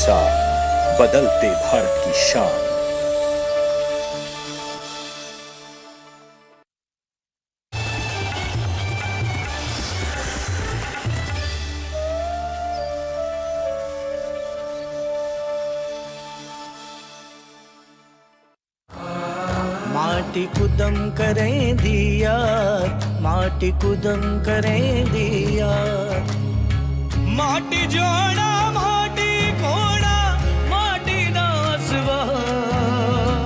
साथ बदलते भारत की शान। माटी कुदम करें दिया, माटी कुदम करें दिया, माटी जोड़ा माटी कोड़ा माटी नासवा।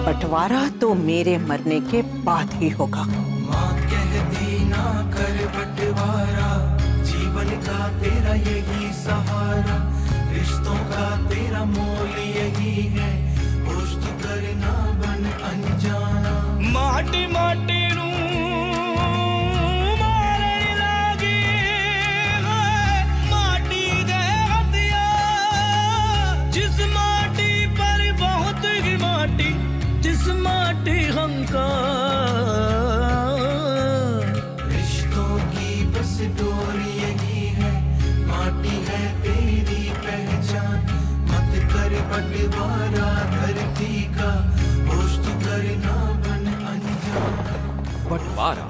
बंटवारा तो मेरे मरने के बाद ही होगा। माँ कहती ना कर बंटवारा, जीवन का तेरा यही सहारा, रिश्तों का तेरा मोल यही है, होश तू करना बन अनजाना। माटी माटी नू मारन लागी है, माटी दे हथिया, जिस माटी पर बहुत ही माटी, जिस माटी हंकार। रिश्तों की बस डोरी यही है, माटी है तेरी पहचान, मत कर बंटवारा धरती का, होश तू करना बन अनजान। बंटवारा।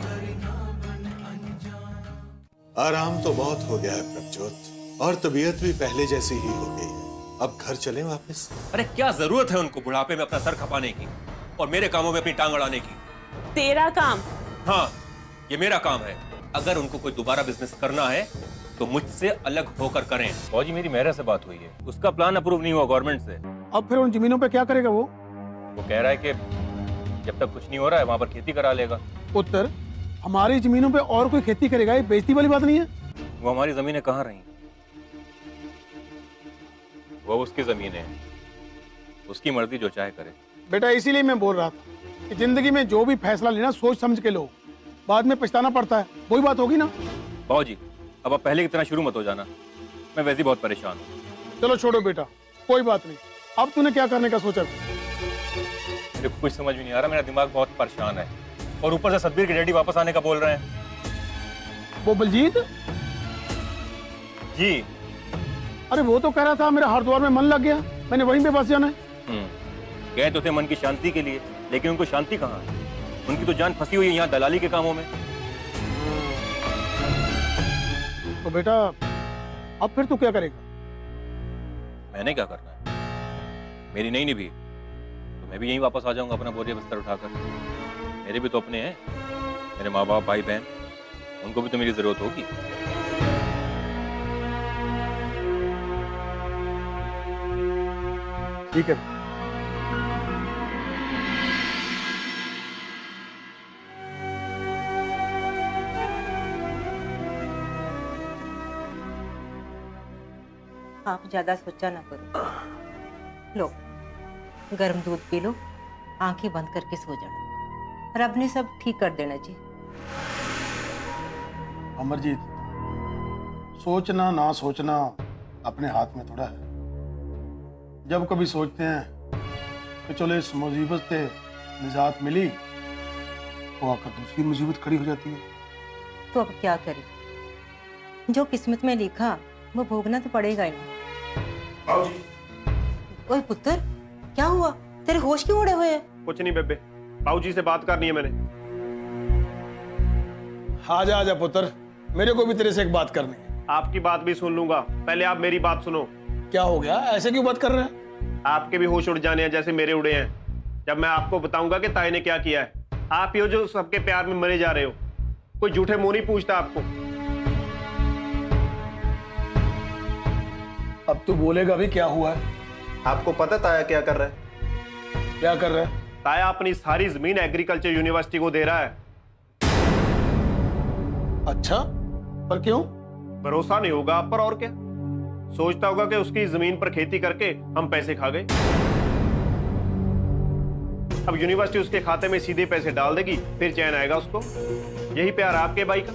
आराम तो बहुत हो गया है प्रभजोत, और तबीयत भी पहले जैसी ही हो गई है। अब घर चलें वापस। अरे क्या जरूरत है उनको बुढ़ापे में अपना सर खपाने की और मेरे कामों में अपनी टांग अड़ाने की? तेरा काम? हाँ, ये मेरा काम है। अगर उनको कोई दोबारा बिजनेस करना है तो मुझसे अलग होकर करें। फौजी, मेरी मेहरा से बात हुई है, उसका प्लान अप्रूव नहीं हुआ गवर्नमेंट से। अब फिर उन जमीनों पे क्या करेगा वो कह रहा है कि जब तक कुछ नहीं हो रहा है वहां पर खेती करा लेगा। पुत्र, हमारी जमीनों पे और कोई खेती करेगा, ये बेइज्जती वाली बात नहीं है। वो हमारी जमीनें कहाँ रही? वो उसकी जमीन है, उसकी मर्जी, जो चाहे करे। बेटा, इसीलिए मैं बोल रहा था कि जिंदगी में जो भी फैसला लेना सोच समझ के लो, बाद में पछताना पड़ता है। वही बात होगी ना। फौजी, अब आप पहले की तरह शुरू मत हो जाना, मैं वैसे ही बहुत परेशान हूँ। चलो छोड़ो बेटा, कोई बात नहीं। अब तूने क्या करने का सोचा? मेरे को कुछ समझ में नहीं आ रहा, मेरा दिमाग बहुत परेशान है, और ऊपर से सतबीर के डैडी वापस आने का बोल रहे हैं। वो बलजीत? जी। अरे वो तो कह रहा था मेरा हरिद्वार में मन लग गया, मैंने वहीं पे बस जाना है। गए तो थे मन की शांति के लिए, लेकिन उनको शांति कहाँ? उनकी तो जान फंसी हुई है यहाँ दलाली के कामों में। तो बेटा, अब फिर तू क्या करेगा? मैंने क्या करना है? मेरी नहीं निभी तो मैं भी यहीं वापस आ जाऊंगा अपना बोरिया बिस्तर उठाकर। मेरे भी तो अपने हैं, मेरे माँ बाप, भाई बहन, उनको भी तो मेरी जरूरत होगी। ठीक है। आप ज्यादा सोचा ना करो। लो, गर्म दूध पी लो, आंखें बंद करके सो जाओ। रब ने सब ठीक कर देना जी। अमरजीत, सोचना ना सोचना अपने हाथ में थोड़ा है। जब कभी सोचते हैं कि चलो इस मुसीबत से निजात मिली, तो आकर दूसरी मुसीबत खड़ी हो जाती है। तो अब क्या करें? जो किस्मत में लिखा वो भोगना तो पड़ेगा ही। ओए पुत्र, क्या हुआ? तेरे होश क्यों उड़े हुए हैं? कुछ नहीं बेबे, बाबूजी से बात करनी है मैंने। आजा आजा पुत्र, मेरे को भी तेरे से एक बात करनी है। आपकी बात भी सुन लूंगा, पहले आप मेरी बात सुनो। क्या हो गया? ऐसे क्यों बात कर रहे हैं? आपके भी होश उड़ जाने हैं जैसे मेरे उड़े हैं जब मैं आपको बताऊंगा कि ताई ने क्या किया है। आप ही हो जो सबके प्यार में मरे जा रहे हो। कोई झूठे मुंह नहीं पूछता आपको। अब तू बोलेगा भी क्या हुआ है? आपको पता ताया क्या कर रहा है? क्या कर रहा है? ताया अपनी सारी जमीन एग्रीकल्चर यूनिवर्सिटी को दे रहा है। अच्छा, पर क्यों? भरोसा नहीं होगा आप पर और क्या? सोचता होगा कि उसकी जमीन पर खेती करके हम पैसे खा गए। अब यूनिवर्सिटी उसके खाते में सीधे पैसे डाल देगी, फिर चैन आएगा उसको। यही प्यार आपके भाई का।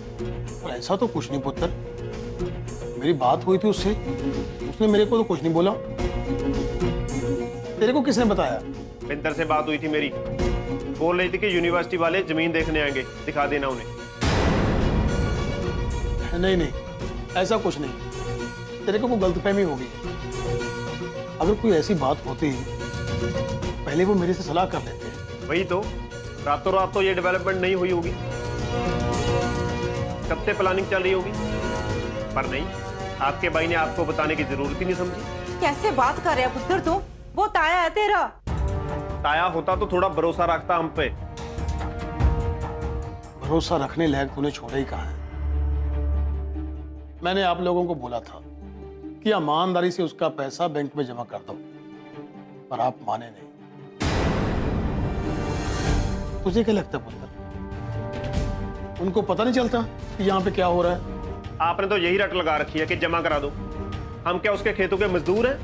पर ऐसा तो कुछ नहीं पुत्र, मेरी बात हुई थी उससे, उसने मेरे को तो कुछ नहीं बोला। तेरे को किसने बताया? बिंदर से बात हुई थी मेरी, बोल रही थी कि यूनिवर्सिटी वाले जमीन देखने आएंगे, दिखा देना उन्हें। नहीं नहीं, ऐसा कुछ नहीं, तेरे को गलतफहमी होगी। अगर कोई ऐसी बात होती पहले वो मेरे से सलाह कर लेते। वही तो, रातों रात तो ये डेवलपमेंट नहीं हुई होगी, कब से प्लानिंग चल रही होगी। पर नहीं, आपके भाई ने आपको बताने की जरूरत ही नहीं समझी। कैसे बात कर रहे पुत्र तू? वो ताया है तेरा। ताया होता तो थोड़ा भरोसा रखता हम पे। भरोसा रखने लायक तूने छोड़ा ही कहाँ है। मैंने आप लोगों को बोला था कि ईमानदारी से उसका पैसा बैंक में जमा कर दो, पर आप माने नहीं। तुझे क्या लगता है पुत्र, उनको पता नहीं चलता कि यहाँ पे क्या हो रहा है? आपने तो यही रट लगा रखी है कि जमा करा दो। हम क्या उसके खेतों के मजदूर हैं?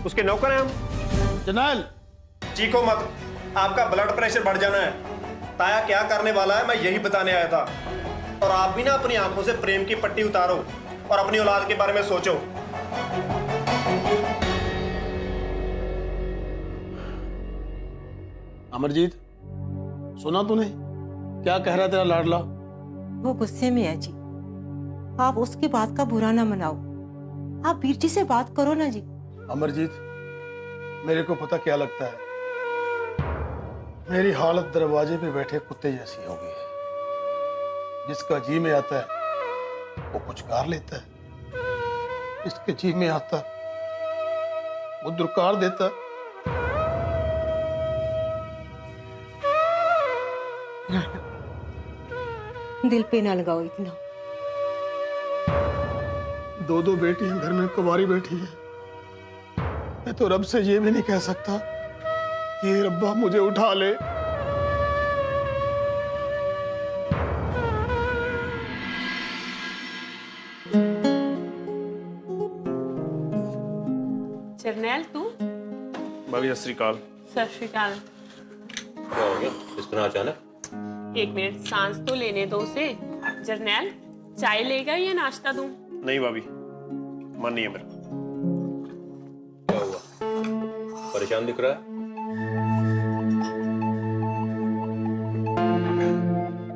उसके नौकर हैं हम। जनाल, चीखो मत, आपका ब्लड प्रेशर बढ़ जाना है। ताया क्या करने वाला है मैं यही बताने आया था। और आप भी ना अपनी आंखों से प्रेम की पट्टी उतारो और अपनी औलाद के बारे में सोचो। अमरजीत, सुना तूने क्या कह रहा है तेरा लाडला? वो गुस्से में है जी। आप उसकी बात का बुरा ना मनाओ, आप वीर जी से बात करो ना जी। अमरजीत, मेरे को पता क्या लगता है, मेरी हालत दरवाजे पे बैठे कुत्ते जैसी हो गई है। जिसका जी में आता है वो कुछ कार लेता है, जिसके जी में आता है वो दुरकार देता है। दिल पे ना लगाओ इतना। दो दो बेटियां घर में कुंवारी बैठी है। मैं तो रब से ये भी नहीं कह सकता कि रब्बा मुझे उठा ले। जरनैल तू? भाभी सत श्री अकाल। सत श्री अकाल। क्या हो गया इस तरह अचानक? एक मिनट सांस तो लेने दो उसे। जरनैल, चाय लेगा या नाश्ता दूं? नहीं भाभी, मन नहीं है मेरा। क्या हुआ, परेशान दिख रहा है?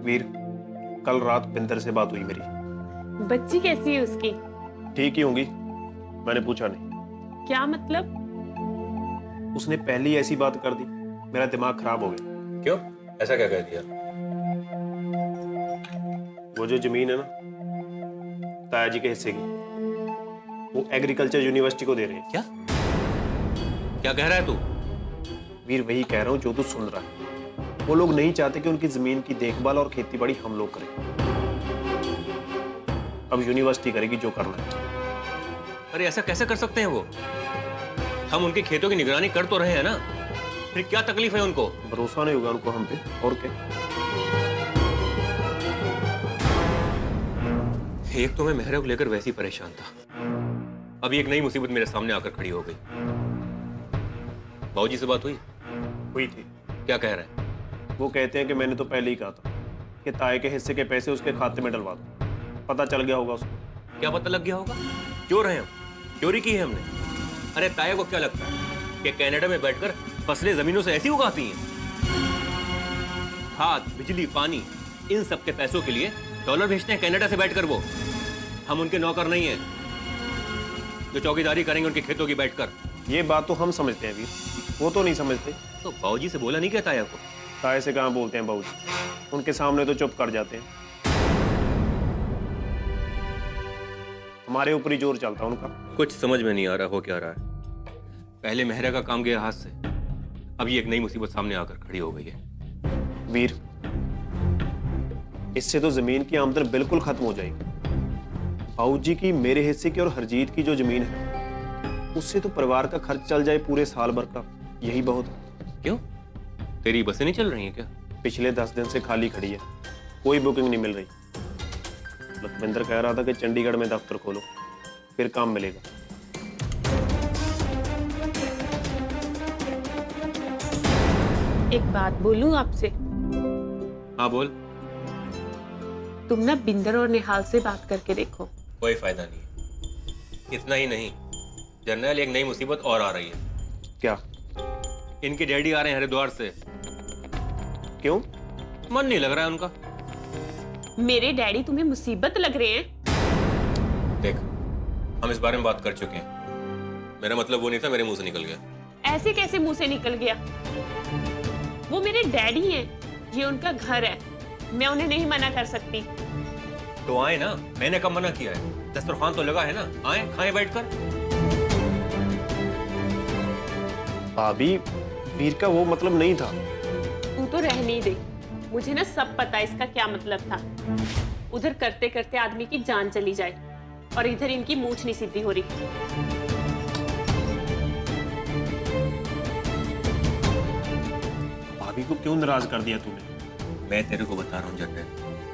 वीर, कल रात बिंदर से बात हुई मेरी। बच्ची कैसी है उसकी? ठीक ही होंगी, मैंने पूछा नहीं। क्या मतलब? उसने पहली ऐसी बात कर दी, मेरा दिमाग खराब हो गया। क्यों, ऐसा क्या कह दिया? वो जो जमीन है ना ताया जी के हिस्से की, वो एग्रीकल्चर यूनिवर्सिटी को दे रहे हैं। क्या क्या कह रहा है तू? वीर, वही कह रहा हूँ जो तू सुन रहा है। वो लोग नहीं चाहते कि उनकी जमीन की देखभाल और खेती बाड़ी हम लोग करें। अब यूनिवर्सिटी करेगी जो करना है। अरे ऐसा कैसे कर सकते हैं वो? हम उनके खेतों की निगरानी कर तो रहे हैं ना, फिर क्या तकलीफ है उनको? भरोसा नहीं होगा उनको हम पे, और क्या। एक तो मैं मेहरा को लेकर वैसे ही परेशान था, अभी एक नई मुसीबत मेरे सामने आकर खड़ी हो गई। बाबूजी से बात हुई? हुई थी। क्या कह रहे हैं? वो कहते हैं कि मैंने तो पहले ही कहा था कि ताए के हिस्से के पैसे उसके खाते में डलवा दो। पता चल गया होगा उसको। क्या पता लग गया होगा? चोर हैं हम, चोरी की है हमने। अरे ताया को क्या लगता है कि कनाडा में बैठकर फसलें जमीनों से ऐसी उगाती हैं? खाद, बिजली, पानी, इन सब के पैसों के लिए डॉलर भेजते हैं कनाडा से बैठकर वो। हम उनके नौकर नहीं हैं जो चौकीदारी करेंगे उनके खेतों की बैठकर। ये बात तो हम समझते हैं वीर, वो तो नहीं समझते। तो बाबूजी से बोला नहीं क्या ताया को? ताए से कहाँ बोलते हैं बाबूजी, उनके सामने तो चुप कर जाते हैं। हमारे ऊपर ही जोर चलता है उनका। कुछ समझ में नहीं आ रहा हो क्या रहा है। पहले मेहरा का काम गया हाथ से, अभी एक नई मुसीबत सामने आकर खड़ी हो गई है। वीर, इससे तो जमीन की आमदन बिल्कुल खत्म हो जाएगी। बाबूजी की, मेरे हिस्से की और हरजीत की जो जमीन है, उससे तो परिवार का खर्च चल जाए पूरे साल भर का, यही बहुत है। क्यों, तेरी बसें नहीं चल रही हैं क्या? पिछले 10 दिन से खाली खड़ी है, कोई बुकिंग नहीं मिल रही। लखविंदर कह रहा था कि चंडीगढ़ में दफ्तर खोलो, फिर काम मिलेगा। एक बात बोलूं आपसे? हाँ बोल। तुम ना बिंदर और निहाल से बात करके देखो। कोई फायदा नहीं। इतना ही नहीं, जर्नल, एक नई मुसीबत और आ रही है। क्या? इनके डैडी आ रहे हैं हरिद्वार से। क्यों? मन नहीं लग रहा है उनका। मेरे डैडी तुम्हें मुसीबत लग रहे हैं? देख, हम इस बारे में बात कर चुके हैं। मेरा मतलब वो नहीं था, मेरे मुंह से निकल गया। ऐसे कैसे मुंह से निकल गया? वो मेरे डैडी हैं, ये उनका घर है, मैं उन्हें नहीं मना कर सकती। तो आए ना, मैंने कब मना किया है? दस्तरखान तो लगा है ना, आए खाएं बैठकर। भाभी, वीर का वो मतलब नहीं था। तू तो रह नहीं दे, मुझे ना सब पता है इसका क्या मतलब था। उधर करते करते आदमी की जान चली जाए और इधर इनकी मूंछ नहीं सीधी हो रही। भाभी को क्यों नाराज कर दिया तूने? मैं तेरे को बता रहा हूँ जनरल,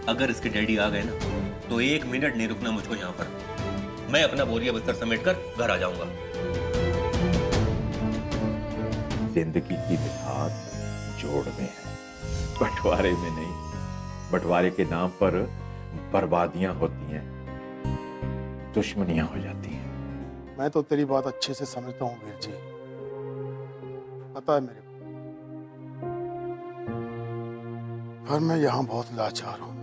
अगर इसके डैडी आ गए ना तो 1 मिनट नहीं रुकना मुझको यहाँ पर। मैं अपना बोरिया बिस्तर समेट कर घर आ जाऊंगा। जिंदगी की मिठास जोड़ में है, बंटवारे में नहीं। बंटवारे के नाम पर बर्बादियां होती हैं, दुश्मनियां हो जाती हैं। मैं तो तेरी बात अच्छे से समझता हूँ वीर जी, पता है मेरे को, पर मैं यहाँ बहुत लाचार हूँ।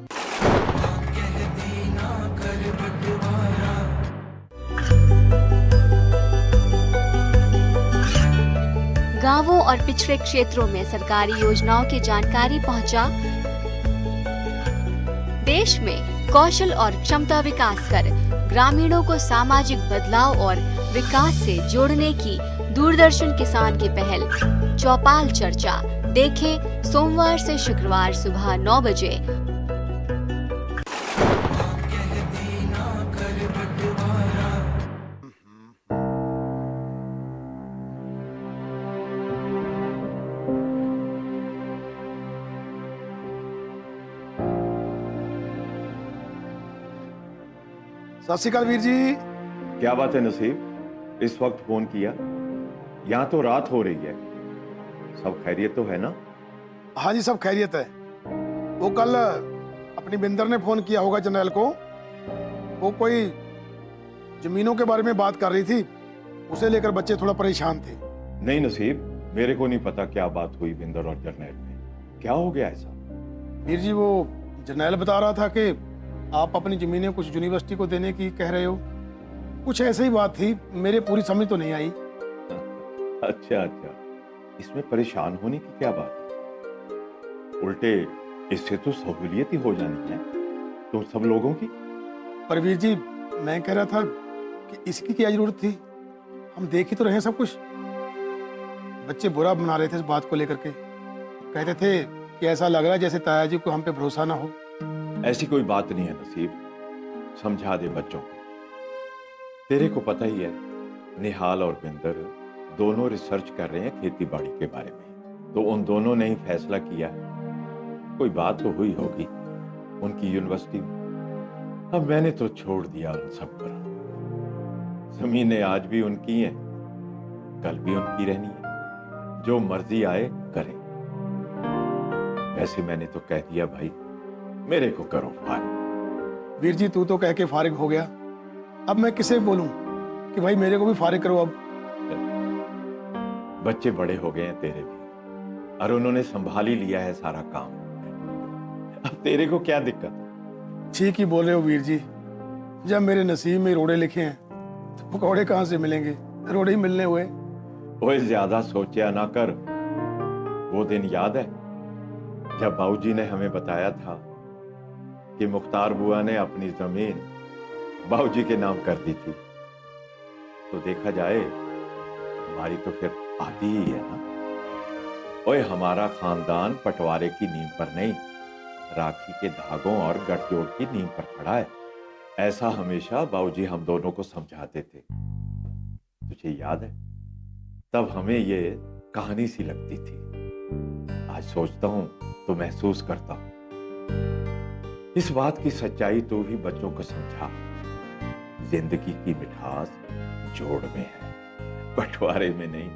गांवों और पिछड़े क्षेत्रों में सरकारी योजनाओं की जानकारी पहुंचा। देश में कौशल और क्षमता विकास कर ग्रामीणों को सामाजिक बदलाव और विकास से जोड़ने की दूरदर्शन किसान की पहल चौपाल चर्चा देखें सोमवार से शुक्रवार सुबह 9 बजे। सत श्री अकाल वीर जी। क्या बात है नसीब, इस वक्त फोन किया? यहाँ तो रात हो रही है, सब खैरियत तो है ना? हाँ जी, सब खैरियत है। वो कल अपनी बिंदर ने फोन किया होगा जनरल को, वो कोई जमीनों के बारे में बात कर रही थी, उसे लेकर बच्चे थोड़ा परेशान थे। नहीं नसीब, मेरे को नहीं पता क्या बात हुई बिंदर और जरनैल में, क्या हो गया ऐसा? वीर जी, वो जरनैल बता रहा था कि आप अपनी जमीनें कुछ यूनिवर्सिटी को देने की कह रहे हो, कुछ ऐसी ही बात थी, मेरे पूरी समझ तो नहीं आई। अच्छा अच्छा, इसमें परेशान होने की क्या बात है? उल्टे इससे तो सहूलियत ही हो जानी है तो सब लोगों की। पर वीर जी, मैं कह रहा था कि इसकी क्या जरूरत थी, हम देख ही तो रहे सब कुछ। बच्चे बुरा बना रहे थे इस बात को लेकर के, कहते थे कि ऐसा लग रहा है जैसे ताया जी को हम पे भरोसा ना हो। ऐसी कोई बात नहीं है नसीब, समझा दे बच्चों को। तेरे को पता ही है, निहाल और बिंदर दोनों रिसर्च कर रहे हैं खेती बाड़ी के बारे में, तो उन दोनों ने ही फैसला किया, कोई बात तो हुई होगी उनकी यूनिवर्सिटी में। अब मैंने तो छोड़ दिया उन सब पर। जमीनें आज भी उनकी हैं, कल भी उनकी रहनी है, जो मर्जी आए करें। वैसे मैंने तो कह दिया भाई, मेरे को करो फारिग। वीर जी, तू तो कह के फारिग हो गया, अब मैं किसे बोलूं कि भाई मेरे को भी फारिग करो। अब बच्चे बड़े हो गए हैं तेरे भी, और उन्होंने संभाल ही लिया है सारा काम, अब तेरे को क्या दिक्कत? ठीक ही बोल रहे हो वीर जी, जब मेरे नसीब में रोड़े लिखे हैं तो पकौड़े कहां से मिलेंगे, रोड़े ही मिलने हुए। ओए ज्यादा सोचा ना कर। वो दिन याद है जब बाबूजी ने हमें बताया था कि मुख्तार बुआ ने अपनी जमीन बाबूजी के नाम कर दी थी, तो देखा जाए हमारी तो फिर आती ही है ना। ओए हमारा खानदान पटवारे की नींव पर नहीं, राखी के धागों और गठजोड़ की नींव पर खड़ा है, ऐसा हमेशा बाबूजी हम दोनों को समझाते थे। तुझे याद है, तब हमें ये कहानी सी लगती थी। आज सोचता हूं तो महसूस करता हूं, इस बात की सच्चाई तो ही बच्चों को समझा। जिंदगी की मिठास जोड़ में है, बंटवारे में नहीं।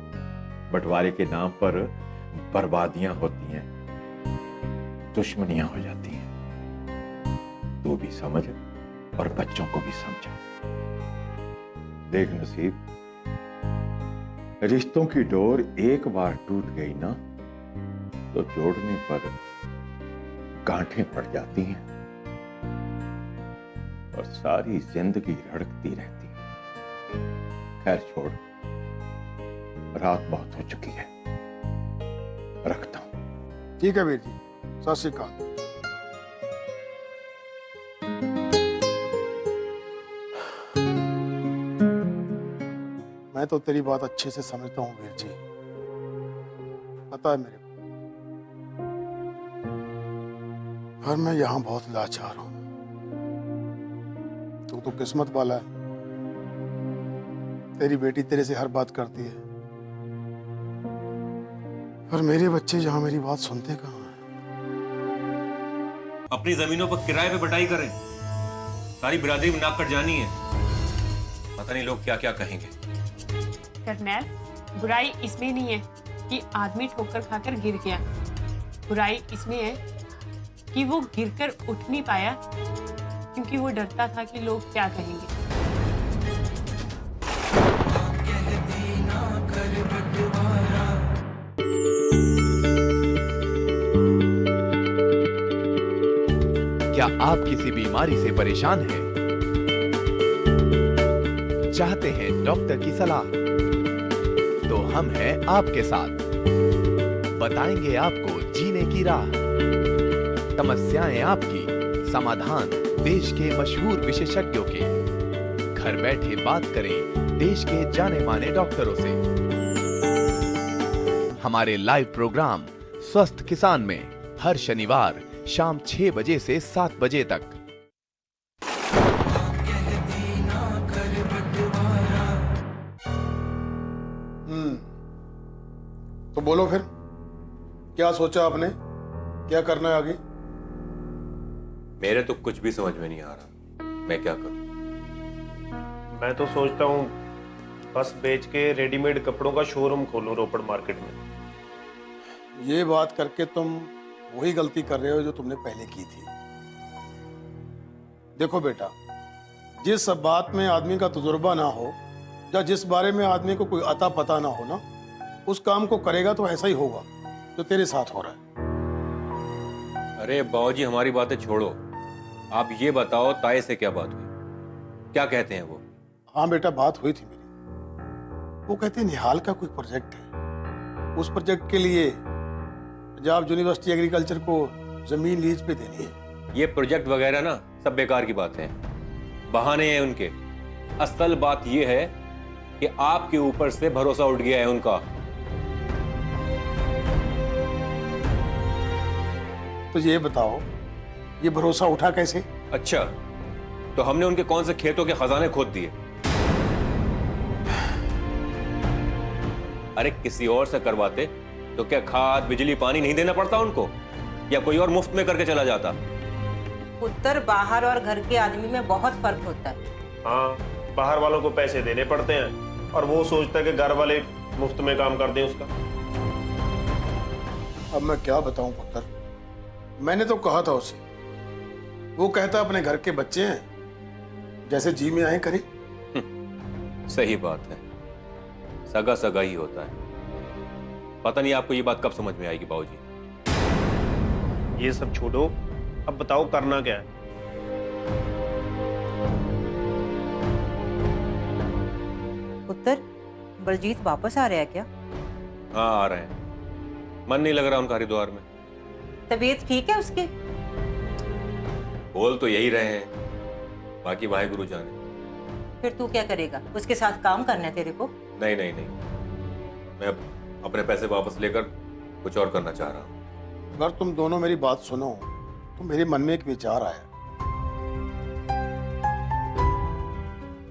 बंटवारे के नाम पर बर्बादियां होती हैं, दुश्मनियां हो जाती हैं। तू भी समझ और बच्चों को भी समझा। देख नसीब, रिश्तों की डोर एक बार टूट गई ना तो जोड़ने पर गांठें पड़ जाती हैं और सारी जिंदगी रड़कती रहती है। खैर छोड़, रात बहुत हो चुकी है, रखता हूं। ठीक है वीर जी, सत श्री अकाल। मैं तो तेरी बात अच्छे से समझता हूँ वीर जी, पता है मेरे को, पर मैं यहाँ बहुत लाचार हूँ। तू तो किस्मत वाला है, तेरी बेटी तेरे से हर बात करती है, पर मेरे बच्चे जहाँ मेरी बात सुनते कहाँ हैं? अपनी जमीनों पर किराए पे बटाई करें, सारी बिरादरी में नाक कट जानी है। पता नहीं लोग क्या क्या कहेंगे। करनैल, बुराई इसमें नहीं है कि आदमी ठोकर खाकर गिर गया, बुराई इसमें है कि वो गिरकर उठ नहीं पाया क्योंकि वो डरता था कि लोग क्या कहेंगे। कहती ना कर बंटवारा। क्या आप किसी बीमारी से परेशान हैं? चाहते हैं डॉक्टर की सलाह? तो हम हैं आपके साथ, बताएंगे आपको जीने की राह। समस्याएं आपकी, समाधान देश के मशहूर विशेषज्ञों के। घर बैठे बात करें देश के जाने माने डॉक्टरों से। हमारे लाइव प्रोग्राम स्वस्थ किसान में हर शनिवार शाम 6 बजे से 7 बजे तक। तो बोलो फिर, क्या सोचा आपने, क्या करना है आगे? मेरे तो कुछ भी समझ में नहीं आ रहा, मैं क्या करूं? मैं तो सोचता हूँ बस बेच के रेडीमेड कपड़ों का शोरूम खोलूं रोपड़ मार्केट में। ये बात करके तुम वही गलती कर रहे हो जो तुमने पहले की थी। देखो बेटा, जिस सब बात में आदमी का तजुर्बा ना हो या जिस बारे में आदमी को कोई अता पता ना हो ना, उस काम को करेगा तो ऐसा ही होगा जो तेरे साथ हो रहा है। अरे बाबूजी, हमारी बातें छोड़ो, आप ये बताओ ताए से क्या बात हुई, क्या कहते हैं वो? हाँ बेटा, बात हुई थी मेरी। वो कहते हैं निहाल का कोई प्रोजेक्ट है, उस प्रोजेक्ट के लिए पंजाब यूनिवर्सिटी एग्रीकल्चर को जमीन लीज पे देनी है। ये प्रोजेक्ट वगैरह ना सब बेकार की बातें हैं, बहाने हैं उनके। असल बात ये है कि आपके ऊपर से भरोसा उठ गया है उनका। तो ये बताओ, ये भरोसा उठा कैसे? अच्छा, तो हमने उनके कौन से खेतों के खजाने खोद दिए? अरे किसी और से करवाते तो क्या खाद बिजली पानी नहीं देना पड़ता उनको, या कोई और मुफ्त में करके चला जाता? उत्तर बाहर और घर के आदमी में बहुत फर्क होता है। हाँ, बाहर वालों को पैसे देने पड़ते हैं और वो सोचता है कि घर वाले मुफ्त में काम कर दें उसका। अब मैं क्या बताऊं पुत्र, मैंने तो कहा था उसे, वो कहता अपने घर के बच्चे हैं, जैसे जी में आए करें। सही बात है, सगा सगा ही होता है। पता नहीं आपको ये बात कब समझ में आएगी बाबूजी। ये सब छोड़ो, अब बताओ करना क्या है? पुत्र, बलजीत वापस आ रहा है क्या? हाँ, आ रहे हैं। मन नहीं लग रहा उनका हरिद्वार में। तबीयत ठीक है उसकी? बोल तो यही रहे हैं, बाकी वाहेगुरु जाने। फिर तू क्या करेगा? उसके साथ काम करना है तेरे को? नहीं नहीं नहीं, मैं अपने पैसे वापस लेकर कुछ और करना चाह रहा हूँ। अगर तुम दोनों मेरी बात सुनो तो मेरे मन में एक विचार आया,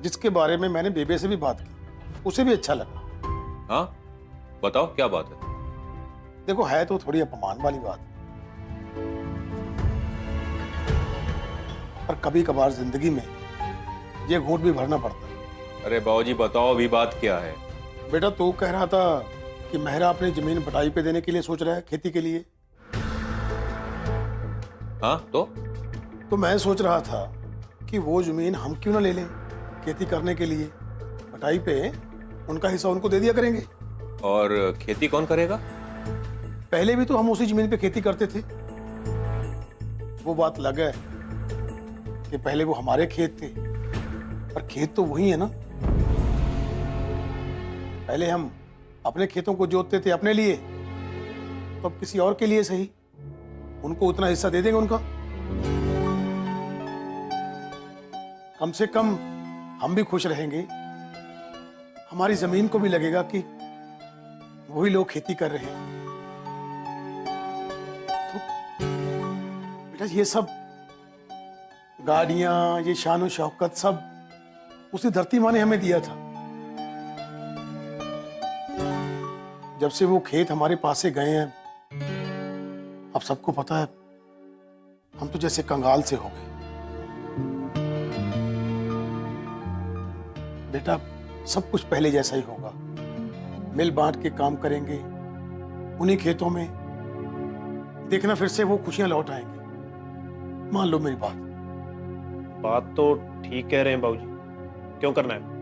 जिसके बारे में मैंने बेबे से भी बात की, उसे भी अच्छा लगा। हाँ, बताओ क्या बात है? देखो, है तो थोड़ी अपमान वाली बात, पर कभी कभार जिंदगी में ये घूंट भी भरना पड़ता है। अरे बाबूजी बताओ भी बात क्या है? बेटा, तू कह रहा था कि मेहरा अपनी जमीन बटाई पे देने के लिए सोच रहा है, खेती के लिए। हाँ, तो मैं सोच रहा था कि वो जमीन हम क्यों ना ले लें खेती करने के लिए, बटाई पे उनका हिस्सा उनको दे दिया करेंगे। और खेती कौन करेगा? पहले भी तो हम उसी जमीन पे खेती करते थे। वो बात अलग है कि पहले वो हमारे खेत थे, पर खेत तो वही है ना। पहले हम अपने खेतों को जोतते थे अपने लिए, तो अब किसी और के लिए सही उनको उतना हिस्सा दे देंगे उनका। कम से कम हम भी खुश रहेंगे, हमारी जमीन को भी लगेगा कि वही लोग खेती कर रहे हैं। तो बेटा ये सब गाड़ियां, ये शान और शौकत सब उसी धरती माँ ने हमें दिया था। जब से वो खेत हमारे पास से गए हैं, अब सबको पता है हम तो जैसे कंगाल से हो गए। बेटा सब कुछ पहले जैसा ही होगा, मिल बांट के काम करेंगे उन्हीं खेतों में, देखना फिर से वो खुशियां लौट आएंगी। मान लो मेरी बात तो ठीक कह रहे हैं बाबूजी, क्यों करना है?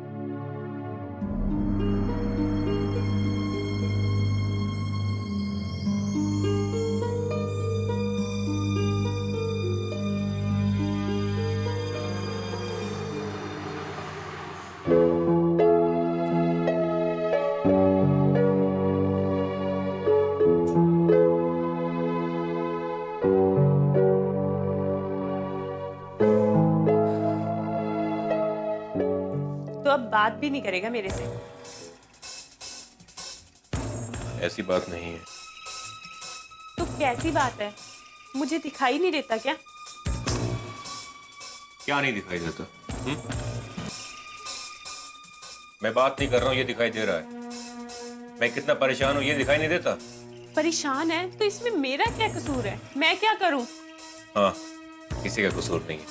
तो अब बात भी नहीं करेगा मेरे से? ऐसी बात नहीं है। तो कैसी बात है? मुझे दिखाई नहीं देता क्या? क्या नहीं दिखाई देता? मैं बात नहीं कर रहा हूं, ये दिखाई दे रहा है। मैं कितना परेशान हूं, ये दिखाई नहीं देता? परेशान है तो इसमें मेरा क्या कसूर है? मैं क्या करूं? हाँ, किसी का कसूर नहीं है,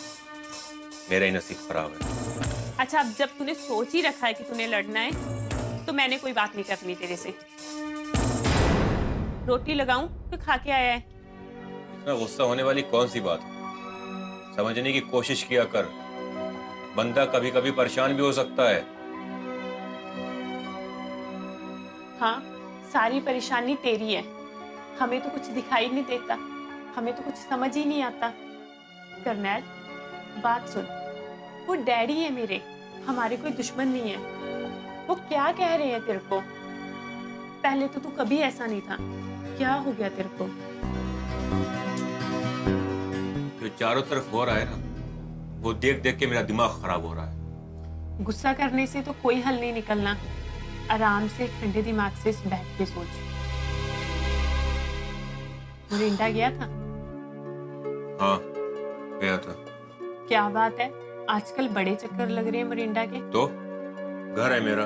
मेरा ही नसीब खराब है। अच्छा, अब जब तूने सोच ही रखा है कि तूने लड़ना है, तो मैंने कोई बात नहीं करनी तेरे से। रोटी लगाऊं तो खा के आया है। इतना गुस्सा होने वाली कौन सी बात है? समझने की कोशिश किया कर, बंदा कभी कभी परेशान भी हो सकता है। हाँ, सारी परेशानी तेरी है, हमें तो कुछ दिखाई नहीं देता, हमें तो कुछ समझ ही नहीं आता। करनैल, बात सुन, वो डैडी है मेरे, हमारे कोई दुश्मन नहीं है। वो क्या कह रहे हैं तेरे को? पहले तो तू कभी ऐसा नहीं था, क्या हो गया तेरे को? जो चारों तरफ हो रहा है ना, वो देख देख के मेरा दिमाग खराब हो रहा है। गुस्सा करने से तो कोई हल नहीं निकलना, आराम से ठंडे दिमाग से बैठ के सोच। मोरिंडा गया था? हाँ, गया था। क्या बात है, आजकल बड़े चक्कर लग रहे हैं मोरिंडा के। तो घर है मेरा।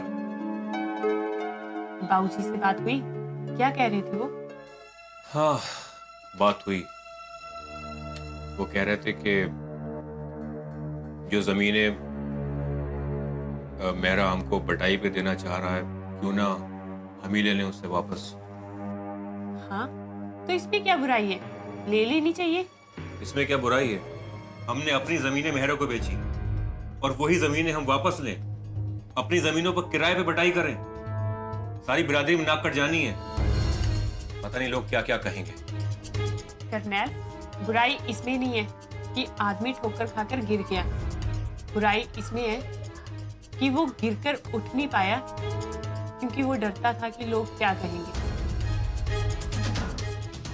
बाबूजी से बात हुई? क्या कह रहे थे वो? हाँ, बात हुई। वो कह रहे थे कि जो जमीनें मेरा हमको बटाई पे देना चाह रहा है, क्यों ना हम ही ले लें उससे वापस। हाँ, तो इसमें क्या बुराई है? ले लेनी चाहिए। इसमें क्या बुराई है? हमने अपनी जमीनें मेहरों को बेची और वही जमीनें हम वापस लें, अपनी जमीनों पर किराए पे बटाई करें। सारी बिरादरी में नाक कट जानी है। पता नहीं लोग क्या क्या कहेंगे। करनैल, बुराई इसमें नहीं है कि आदमी ठोकर खाकर गिर गया, बुराई इसमें है कि वो गिरकर उठ नहीं पाया क्योंकि वो डरता था कि लोग क्या कहेंगे।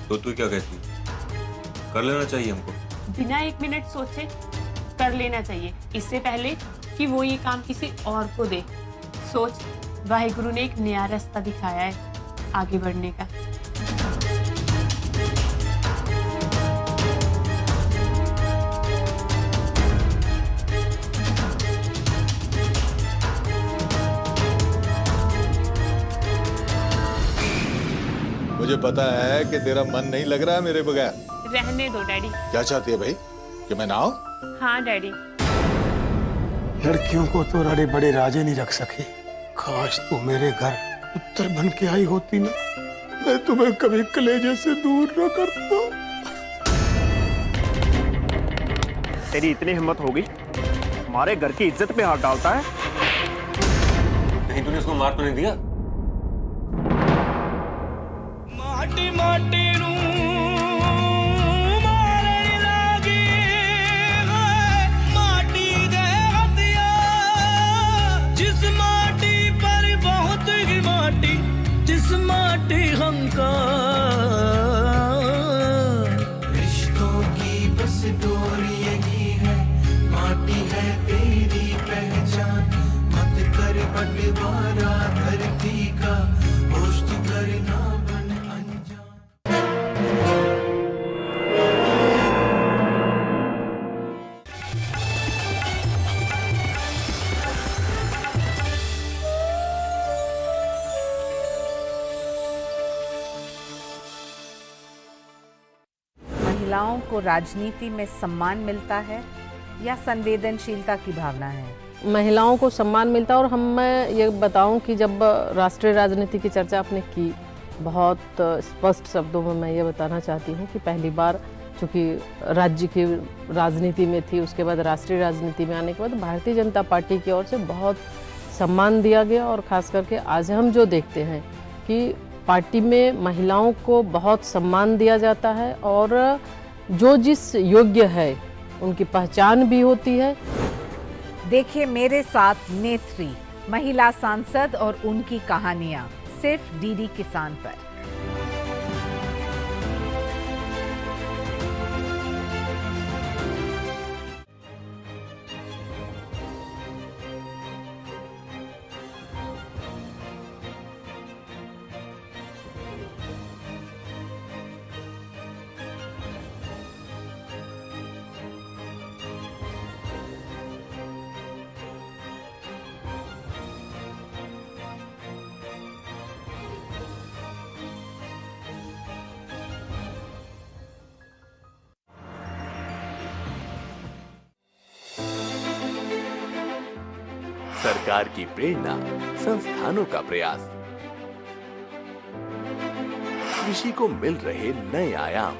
तो तू क्या कहती? कर लेना चाहिए हमको? बिना एक मिनट सोचे कर लेना चाहिए, इससे पहले कि वो ये काम किसी और को दे। सोच, वाहिगुरु ने एक नया रास्ता दिखाया है आगे बढ़ने का। मुझे पता है कि तेरा मन नहीं लग रहा है मेरे बगैर। रहने दो डैडी। क्या चाहती है भाई, कि मैं ना आऊं? हाँ डैडी। लड़कियों को तो बड़े बड़े राजे नहीं रख सके। काश तू मेरे घर उत्तर बन के आई होती ना, मैं तुम्हें कभी कलेजे से दूर न करता। तेरी इतनी हिम्मत होगी हमारे घर की इज्जत पे हाथ डालता है? कहीं तूने उसको मार तो नहीं दिया? माटी माटी नू मारन लागी है, माटी दे हथिया, जिस माटी पर बहुत ही माटी है तेरी पहचान, मत कर बंटवारा धरती का, होश तू करना बन अनजान। महिलाओं को राजनीति में सम्मान मिलता है या संवेदनशीलता की भावना है? महिलाओं को सम्मान मिलता है। और मैं ये बताऊं कि जब राष्ट्रीय राजनीति की चर्चा आपने की, बहुत स्पष्ट शब्दों में मैं ये बताना चाहती हूँ कि पहली बार चूँकि राज्य की राजनीति में थी, उसके बाद राष्ट्रीय राजनीति में आने के बाद भारतीय जनता पार्टी की ओर से बहुत सम्मान दिया गया। और ख़ास करके आज हम जो देखते हैं कि पार्टी में महिलाओं को बहुत सम्मान दिया जाता है और जो जिस योग्य है उनकी पहचान भी होती है। देखिए मेरे साथ नेत्री, महिला सांसद और उनकी कहानियां, सिर्फ डीडी किसान पर। सरकार की प्रेरणा, संस्थानों का प्रयास, कृषि को मिल रहे नए आयाम,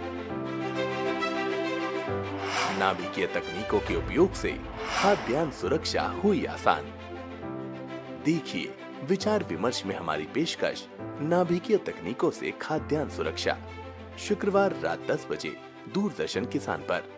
नाभिकीय तकनीकों के उपयोग से खाद्यान्न सुरक्षा हुई आसान। देखिए विचार विमर्श में हमारी पेशकश, नाभिकीय तकनीकों से खाद्यान्न सुरक्षा, शुक्रवार रात 10 बजे दूरदर्शन किसान पर।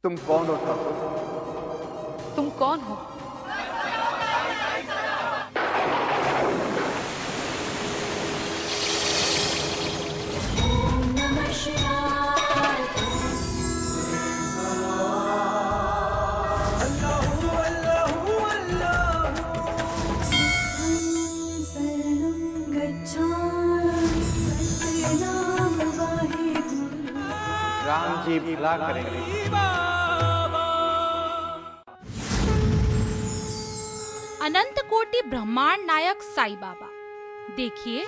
तुम कौन हो ठाकुर? तुम कौन हो? राम जी भला करेंगे। अनंत कोटि ब्रह्मांड नायक साईं बाबा देखिए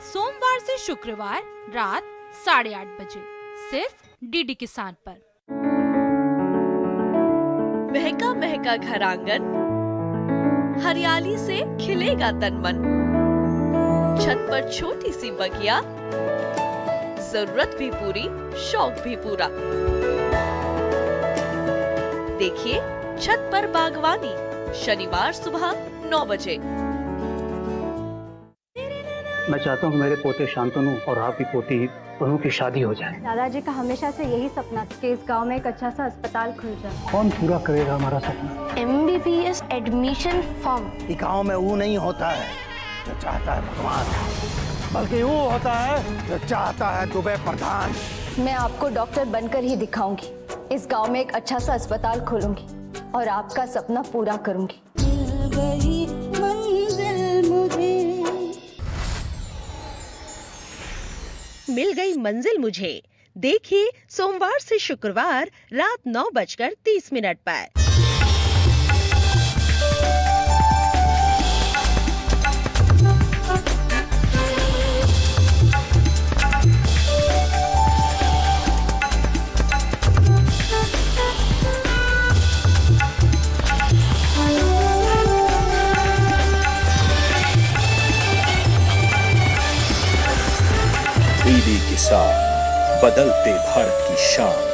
सोमवार से शुक्रवार रात 8:30 बजे सिर्फ डीडी किसान पर। महका महका घर आंगन, हरियाली से खिलेगा तन मन, छत पर छोटी सी बगिया, जरूरत भी पूरी शौक भी पूरा। देखिए छत पर बागवानी, शनिवार सुबह 9 बजे। मैं चाहता हूँ कि मेरे पोते शांतनु और आपकी पोती दोनों की शादी हो जाए। दादाजी का हमेशा से यही सपना था कि इस गांव में एक अच्छा सा अस्पताल खुल जाए। कौन पूरा करेगा हमारा सपना? MBBS admission form. गांव में वो नहीं होता है जो चाहता है भगवान, बल्कि वो होता है जो चाहता है दुबे प्रधान। मैं आपको डॉक्टर बनकर ही दिखाऊंगी। इस गांव में एक अच्छा सा अस्पताल खोलूंगी और आपका सपना पूरा करूंगी। मिल गई मंजिल मुझे। देखिए सोमवार से शुक्रवार रात 9:30 पर। डीडी किसान, बदलते भारत की शान।